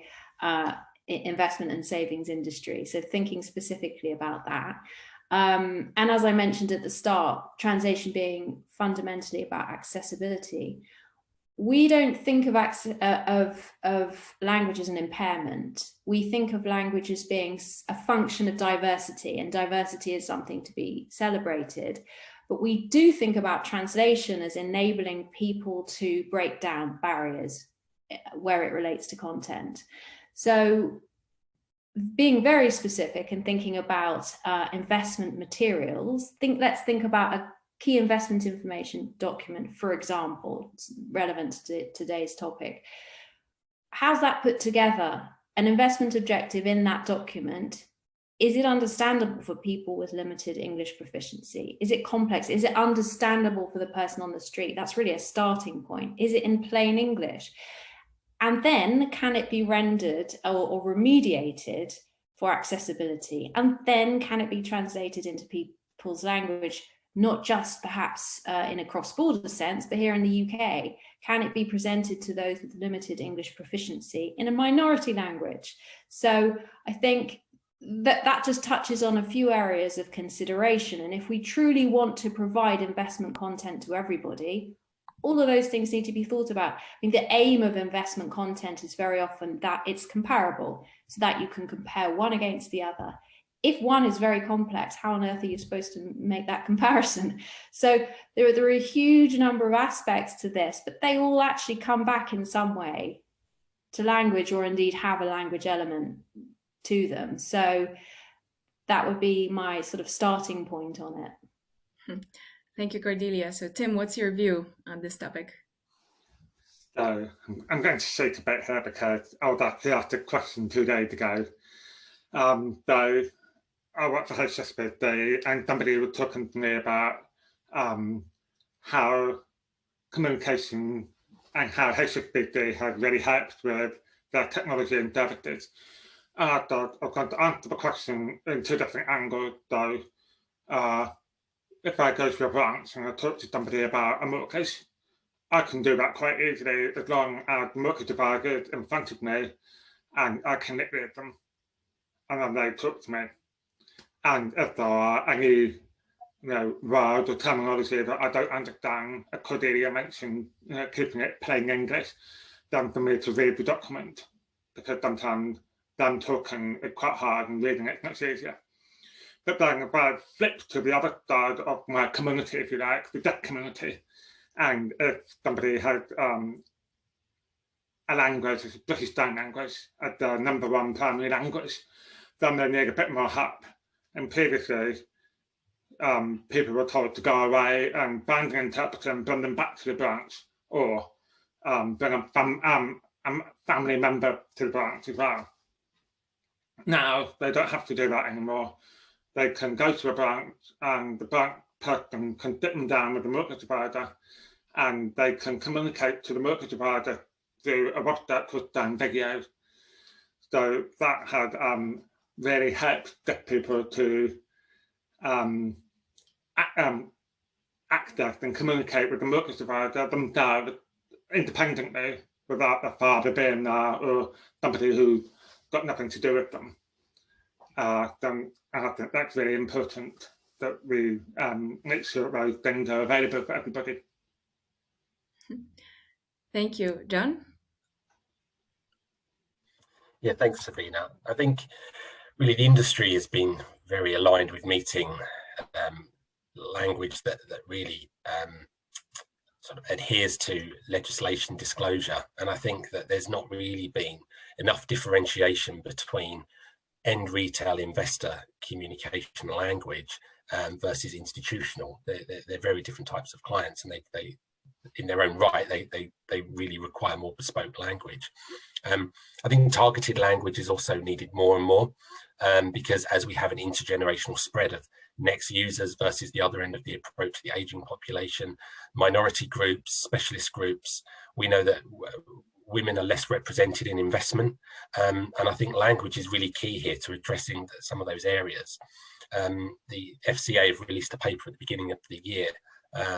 investment and savings industry. So thinking specifically about that. And as I mentioned at the start, translation being fundamentally about accessibility. We don't think of language as an impairment. We think of language as being a function of diversity, and diversity is something to be celebrated. But we do think about translation as enabling people to break down barriers where it relates to content. So being very specific and thinking about investment materials, let's think about a key investment information document, for example, relevant to today's topic. How's that put together? An investment objective in that document, is it understandable for people with limited English proficiency? Is it complex? Is it understandable for the person on the street? That's really a starting point. Is it in plain English? And then can it be rendered or remediated for accessibility? And then can it be translated into people's language? Not just perhaps in a cross-border sense, but here in the UK, can it be presented to those with limited English proficiency in a minority language? So I think that just touches on a few areas of consideration. And if we truly want to provide investment content to everybody, all of those things need to be thought about. I mean, the aim of investment content is very often that it's comparable, so that you can compare one against the other. If one is very complex, how on earth are you supposed to make that comparison? So there are a huge number of aspects to this, but they all actually come back in some way to language, or indeed have a language element to them. So that would be my sort of starting point on it. Thank you, Cordelia. So Tim, what's your view on this topic? So I'm going to shake a bit here because I was actually asked a question 2 days ago. So I worked for HSBC, and somebody was talking to me about how communication and how HSBC has really helped with their technology and services. And I thought I was going to answer the question in 2 different angles. So if I go to a branch and I talk to somebody about a mortgage, I can do that quite easily as long as the mortgage advisor is in front of me and I connect with them and then they talk to me. And if there are any words or terminology that I don't understand, as Cordelia mentioned, keeping it plain English, then for me to read the document, because sometimes them talking is quite hard and reading it's much easier. But then if I flip to the other side of my community, if you like, the deaf community, and if somebody has a language, a British Sign Language, as the #1 primary language, then they need a bit more help. And previously, people were told to go away and find an interpreter and bring them back to the branch, or bring a family member to the branch as well. Now, they don't have to do that anymore. They can go to a branch and the branch person can sit them down with the mortgage advisor and they can communicate to the mortgage advisor through a WhatsApp call video. So that had really helped get people to access and communicate with the mortgage advisor themselves independently without the father being there or somebody who's got nothing to do with them. Then I think that's really important, that we make sure those things are available for everybody. Thank you. John? Yeah, thanks, Sabina. I think really the industry has been very aligned with meeting language that really sort of adheres to legislation disclosure. And I think that there's not really been enough differentiation between end retail investor communication language versus institutional. They're very different types of clients, and they in their own right, they really require more bespoke language. I think targeted language is also needed more and more because as we have an intergenerational spread of next users versus the other end of the approach, the aging population, minority groups, specialist groups, we know that women are less represented in investment. And I think language is really key here to addressing some of those areas. The FCA have released a paper at the beginning of the year,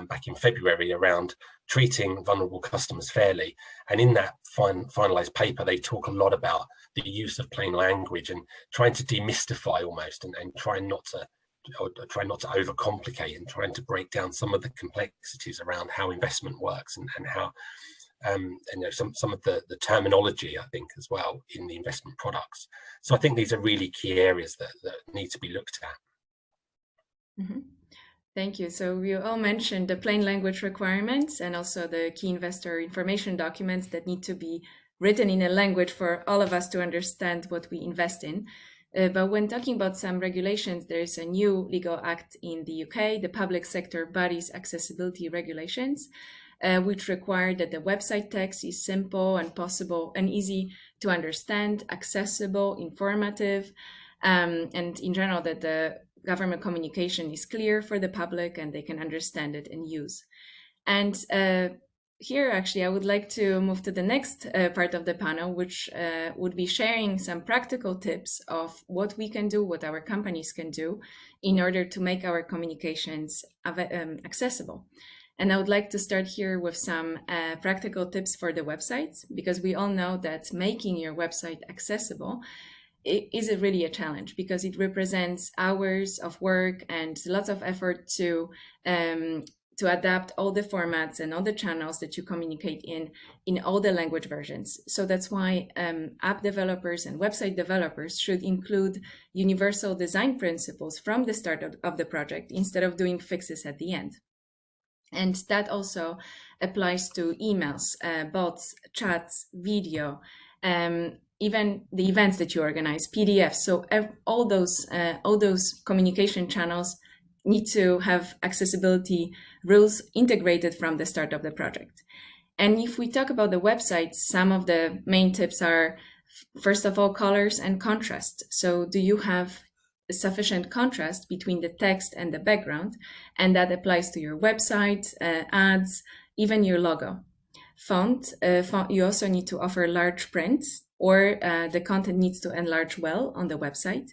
back in February, around treating vulnerable customers fairly. And in that finalized paper, they talk a lot about the use of plain language and trying to demystify almost and trying not to overcomplicate and trying to break down some of the complexities around how investment works and how some of the terminology, I think, as well in the investment products. So I think these are really key areas that need to be looked at. Mm-hmm. Thank you. So we all mentioned the plain language requirements and also the key investor information documents that need to be written in a language for all of us to understand what we invest in. But when talking about some regulations, there is a new legal act in the UK, the Public Sector Bodies Accessibility Regulations, which require that the website text is simple and possible and easy to understand, accessible, informative, and in general that the government communication is clear for the public and they can understand it and use. And here, actually, I would like to move to the next part of the panel, which would be sharing some practical tips of what we can do, what our companies can do in order to make our communications accessible. And I would like to start here with some practical tips for the websites, because we all know that making your website accessible is really a challenge, because it represents hours of work and lots of effort to adapt all the formats and all the channels that you communicate in all the language versions. So that's why app developers and website developers should include universal design principles from the start of the project, instead of doing fixes at the end. And that also applies to emails, bots, chats, video, even the events that you organize, PDFs. So all those communication channels need to have accessibility rules integrated from the start of the project. And if we talk about the website, some of the main tips are, first of all, colors and contrast. So do you have sufficient contrast between the text and the background? And that applies to your website, ads, even your logo. Font, you also need to offer large print, or the content needs to enlarge well on the website.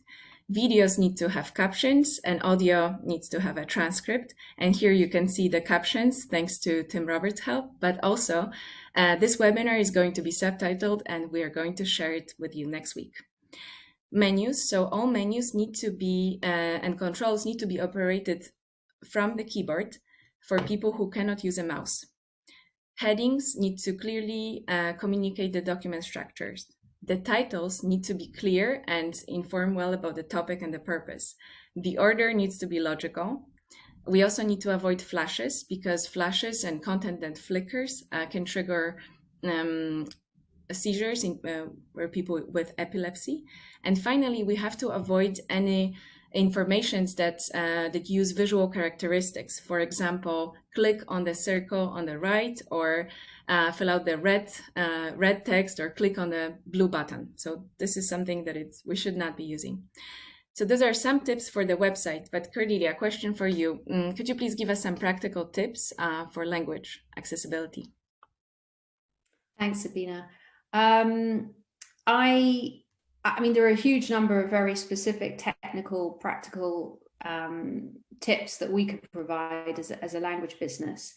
Videos need to have captions, and audio needs to have a transcript. And here you can see the captions thanks to Tim Roberts' help, but also this webinar is going to be subtitled, and we are going to share it with you next week. Menus, so all menus need to be, and controls need to be operated from the keyboard for people who cannot use a mouse. Headings need to clearly communicate the document structures. The titles need to be clear and inform well about the topic and the purpose. The order needs to be logical. We also need to avoid flashes, because flashes and content that flickers can trigger seizures where people with epilepsy. And finally, we have to avoid any informations that use visual characteristics. For example, click on the circle on the right, or fill out the red text, or click on the blue button. So this is something that we should not be using. So those are some tips for the website. But Cordelia, question for you. Could you please give us some practical tips for language accessibility? Thanks, Sabina. I mean, there are a huge number of very specific technical, practical tips that we could provide as a language business.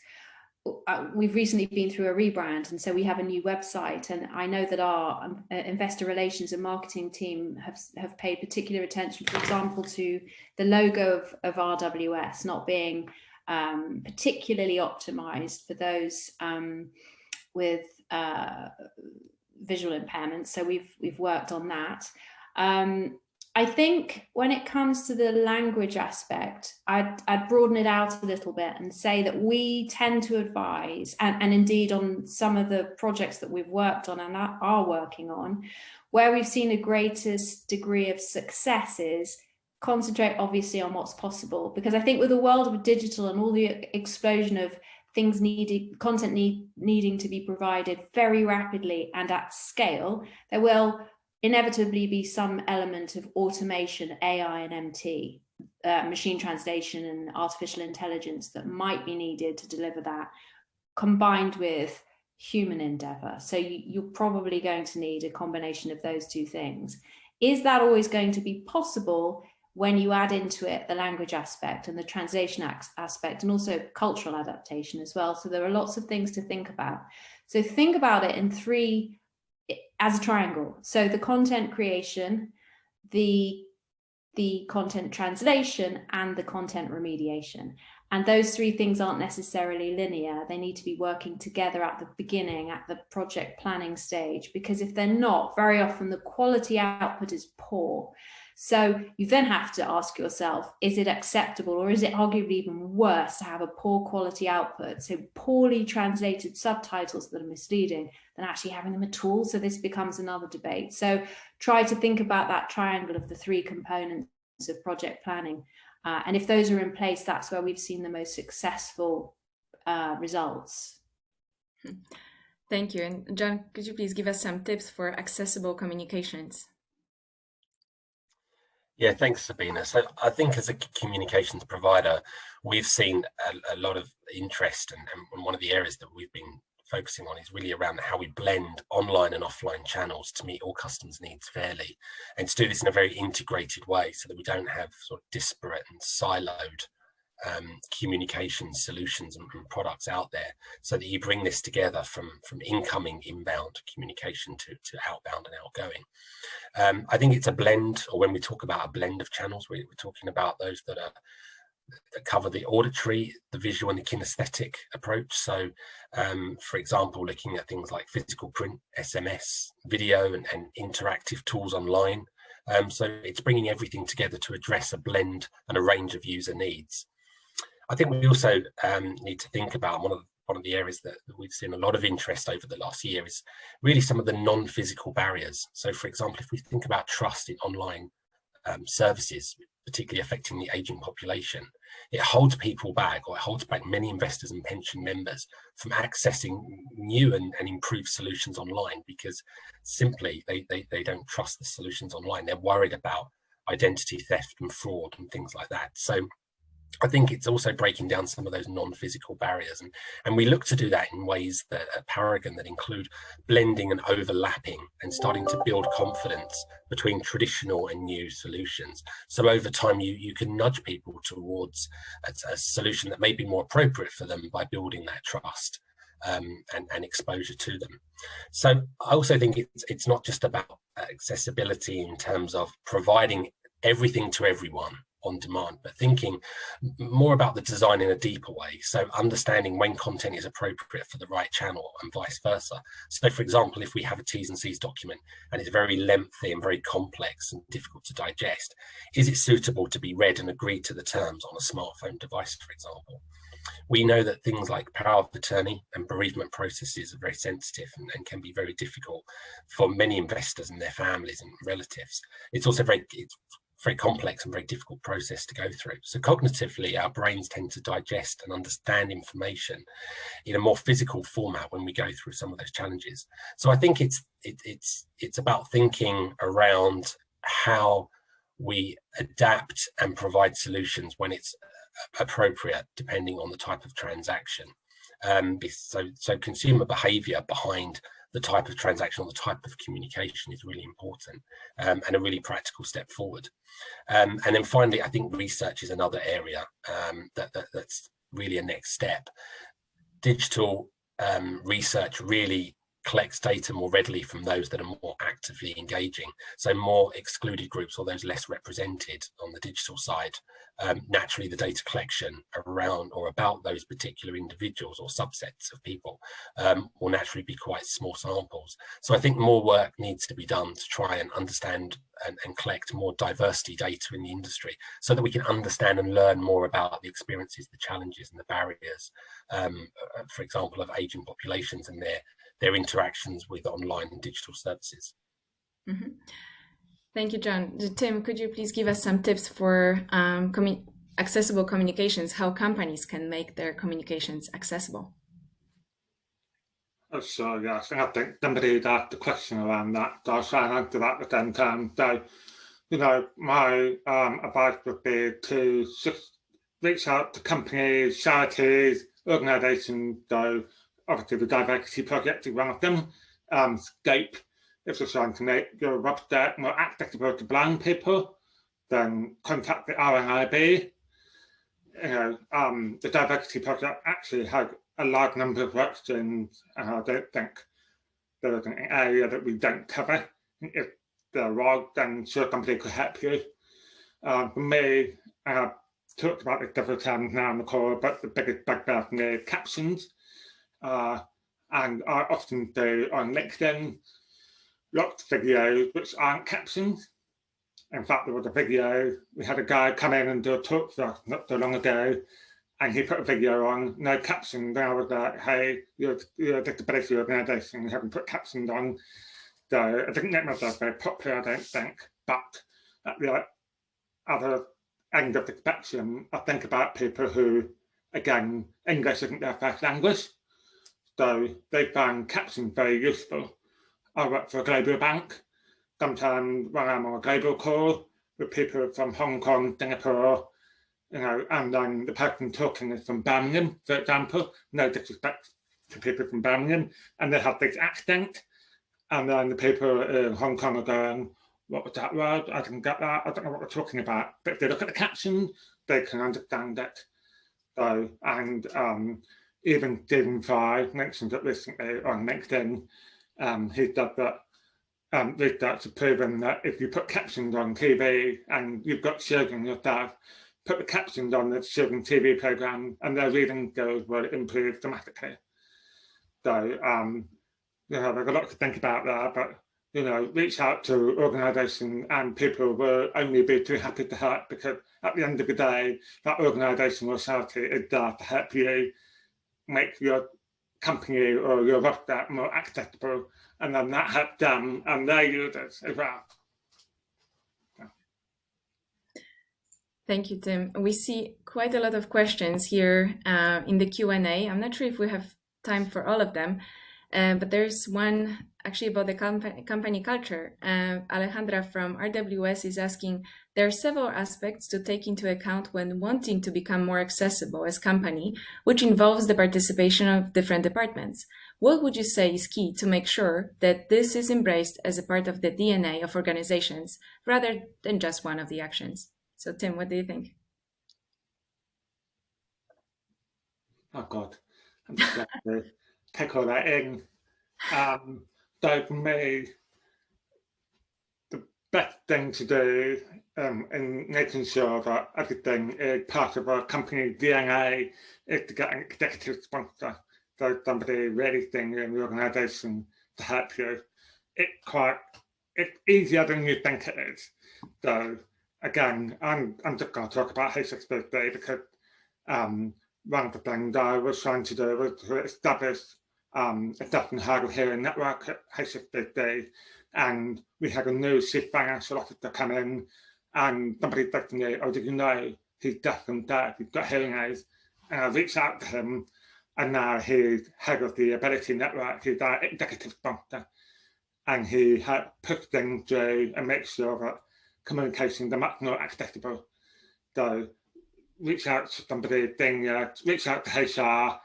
We've recently been through a rebrand, and so we have a new website, and I know that our investor relations and marketing team have paid particular attention, for example, to the logo of RWS not being particularly optimized for those with visual impairments. So we've worked on that. I think when it comes to the language aspect, I'd broaden it out a little bit and say that we tend to advise, and indeed on some of the projects that we've worked on and are working on, where we've seen the greatest degree of success is concentrate obviously on what's possible. Because I think with the world of digital and all the explosion of things content needing to be provided very rapidly and at scale, there will inevitably be some element of automation, AI and MT, machine translation and artificial intelligence that might be needed to deliver that, combined with human endeavor. So you're probably going to need a combination of those two things. Is that always going to be possible when you add into it the language aspect and the translation aspect, and also cultural adaptation as well? So there are lots of things to think about. So think about it in three, as a triangle. So the content creation, the content translation, and the content remediation. And those three things aren't necessarily linear. They need to be working together at the beginning, at the project planning stage, because if they're not, very often the quality output is poor. So you then have to ask yourself, is it acceptable, or is it arguably even worse to have a poor quality output, so poorly translated subtitles that are misleading, than actually having them at all? So this becomes another debate. So try to think about that triangle of the three components of project planning. And if those are in place, that's where we've seen the most successful results. Thank you. And John, could you please give us some tips for accessible communications? Yeah, thanks, Sabina. So I think as a communications provider, we've seen a lot of interest, and one of the areas that we've been focusing on is really around how we blend online and offline channels to meet all customers' needs fairly, and to do this in a very integrated way so that we don't have sort of disparate and siloed communication solutions and products out there, so that you bring this together from incoming, inbound communication to outbound and outgoing. I think it's a blend, or when we talk about a blend of channels, we're talking about those that cover the auditory, the visual and the kinesthetic approach. So for example, looking at things like physical print, SMS, video and interactive tools online. So it's bringing everything together to address a blend and a range of user needs. I think we also need to think about one of the areas that we've seen a lot of interest over the last year is really some of the non-physical barriers. So for example, if we think about trust in online services, particularly affecting the aging population, it holds people back, or it holds back many investors and pension members from accessing new and improved solutions online, because simply they don't trust the solutions online. They're worried about identity theft and fraud and things like that. So I think it's also breaking down some of those non-physical barriers, and we look to do that in ways that at Paragon that include blending and overlapping and starting to build confidence between traditional and new solutions. So over time you can nudge people towards a solution that may be more appropriate for them by building that trust and exposure to them. So I also think it's not just about accessibility in terms of providing everything to everyone on demand, but thinking more about the design in a deeper way. So understanding when content is appropriate for the right channel and vice versa. So for example, if we have a T's and C's document and it's very lengthy and very complex and difficult to digest, is it suitable to be read and agreed to the terms on a smartphone device, for example? We know that things like power of attorney and bereavement processes are very sensitive and can be very difficult for many investors and their families and relatives. It's also very complex and very difficult process to go through. So cognitively, our brains tend to digest and understand information in a more physical format when we go through some of those challenges. So I think it's about thinking around how we adapt and provide solutions when it's appropriate, depending on the type of transaction. So consumer behavior behind the type of transaction or the type of communication is really important, and a really practical step forward. And then finally, I think research is another area that's really a next step. Digital research really collects data more readily from those that are more actively engaging. So more excluded groups, or those less represented on the digital side, naturally the data collection around or about those particular individuals or subsets of people will naturally be quite small samples. So I think more work needs to be done to try and understand and collect more diversity data in the industry, so that we can understand and learn more about the experiences, the challenges and the barriers, for example, of aging populations and their interactions with online and digital services. Mm-hmm. Thank you, John. Tim, could you please give us some tips for accessible communications, how companies can make their communications accessible? So yes, I think somebody asked a question around that, so I'll try and answer that at the same time. So, my advice would be to just reach out to companies, charities, organisations. So obviously the Diversity Project is one of them. Scape, if you're trying to make your website more accessible to blind people, then contact the RNIB. The Diversity Project actually has a large number of work streams, and I don't think there is an area that we don't cover. If there was, then sure somebody could help you. For me, I've talked about this several times now on the call, but the biggest bugbear for me is captions. And I often do on LinkedIn lots of videos which aren't captions. In fact, there was a video, we had a guy come in and do a talk for us not so long ago, and he put a video on, no captions. And I was like, hey, you're a disability organisation, you haven't put captions on. So I didn't make myself very popular, I don't think. But at the other end of the spectrum, I think about people who, again, English isn't their first language. So they find captions very useful. I work for a global bank. Sometimes when I'm on a global call with people from Hong Kong, Singapore, and then the person talking is from Birmingham, for example, no disrespect to people from Birmingham, and they have this accent, and then the people in Hong Kong are going, what was that word? I didn't get that, I don't know what we're talking about. But if they look at the caption, they can understand it. So, and even Stephen Fry mentioned it recently on LinkedIn. He said that research has proven that if you put captions on TV and you've got children yourself, put the captions on the children's TV program and their reading skills will improve dramatically. So, you know, there's a lot to think about there, but, you know, reach out to organisations and people will only be too happy to help, because at the end of the day, that organisation or charity is there to help you make your company or your website more accessible, and then that helps them and their users as well. Thank you, Tim. We see quite a lot of questions here in the Q&A. I'm not sure if we have time for all of them, but there's one actually about the company culture. Alejandra from RWS is asking, there are several aspects to take into account when wanting to become more accessible as company, which involves the participation of different departments. What would you say is key to make sure that this is embraced as a part of the DNA of organizations rather than just one of the actions? So Tim, what do you think? Oh God, I'm just going to take all that in. So for me, the best thing to do in making sure that everything is part of a company DNA is to get an executive sponsor. So somebody really senior in the organisation to help you. It's easier than you think it is. So again, I'm just going to talk about HSBC because one of the things I was trying to do was to establish a certain hard of hearing network at HSBC, and we had a new chief financial officer come in, and somebody said to me, "Oh, did you know he's deaf and deaf? He's got hearing aids." And I reached out to him, and now he's head of the Ability Network. He's our executive sponsor, and he helped push things through and make sure that communications are much more accessible. So reach out to somebody, reach out to HR,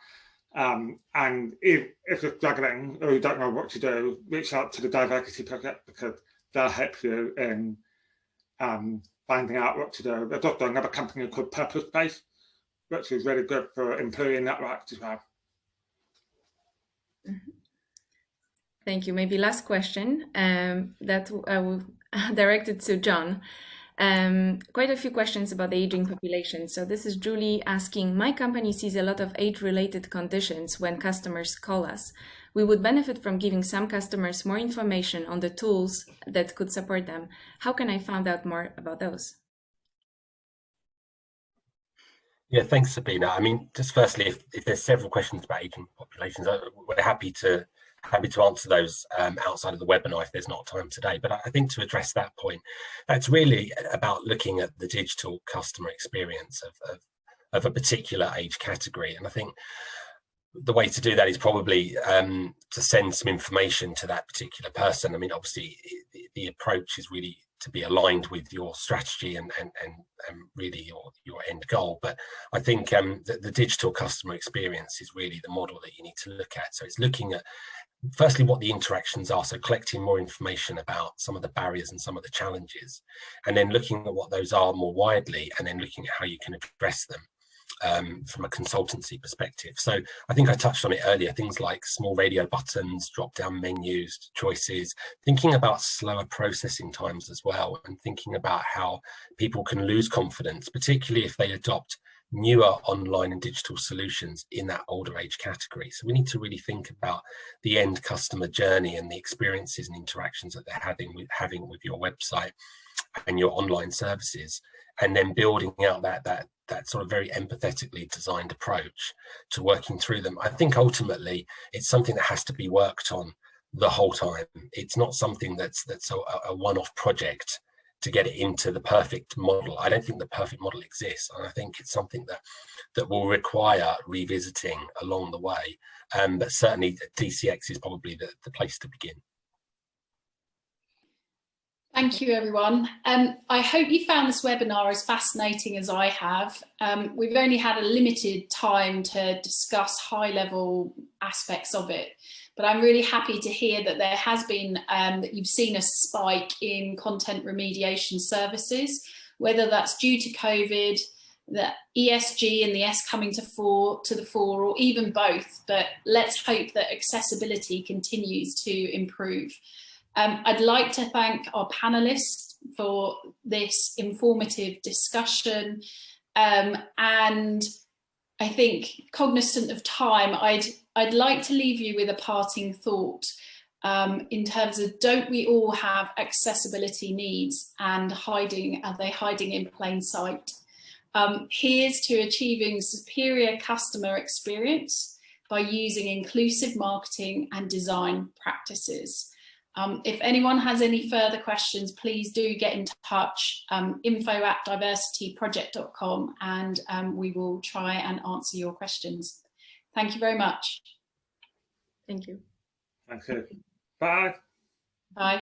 and if you're struggling or you don't know what to do, reach out to the Diversity Project because they'll help you in finding out what to do. There's also another company called Purple Space, which is really good for employee networks as well. Thank you. Maybe last question that I will direct it to John. Quite a few questions about the aging population. So this is Julie asking, my company sees a lot of age-related conditions when customers call us. We would benefit from giving some customers more information on the tools that could support them. How can I find out more about those? Yeah, thanks, Sabina. I mean, just firstly, if there's several questions about aging populations, we're happy to answer those outside of the webinar if there's not time today. But I think to address that point, that's really about looking at the digital customer experience of a particular age category. And I think the way to do that is probably to send some information to that particular person. I mean, obviously, the approach is really to be aligned with your strategy and really your end goal. But I think the digital customer experience is really the model that you need to look at. So it's looking at firstly what the interactions are, so collecting more information about some of the barriers and some of the challenges, and then looking at what those are more widely, and then looking at how you can address them from a consultancy perspective. So I think I touched on it earlier, things like small radio buttons, drop-down menus, choices, thinking about slower processing times as well, and thinking about how people can lose confidence, particularly if they adopt newer online and digital solutions in that older age category. So we need to really think about the end customer journey and the experiences and interactions that they're having with your website and your online services, and then building out that sort of very empathetically designed approach to working through them. I think ultimately it's something that has to be worked on the whole time. It's not something that's a one-off project to get it into the perfect model. I don't think the perfect model exists, and I think it's something that will require revisiting along the way. But certainly DCX is probably the place to begin. Thank you, everyone. I hope you found this webinar as fascinating as I have. We've only had a limited time to discuss high-level aspects of it, but I'm really happy to hear that there has been, that you've seen a spike in content remediation services, whether that's due to COVID, the ESG and the S coming to the fore, or even both, but let's hope that accessibility continues to improve. I'd like to thank our panelists for this informative discussion, and I think, cognizant of time, I'd like to leave you with a parting thought in terms of, don't we all have accessibility needs, and are they hiding in plain sight? Here's to achieving superior customer experience by using inclusive marketing and design practices. If anyone has any further questions, please do get in touch, info@diversityproject.com, and we will try and answer your questions. Thank you very much. Thank you. Thank you. Bye. Bye.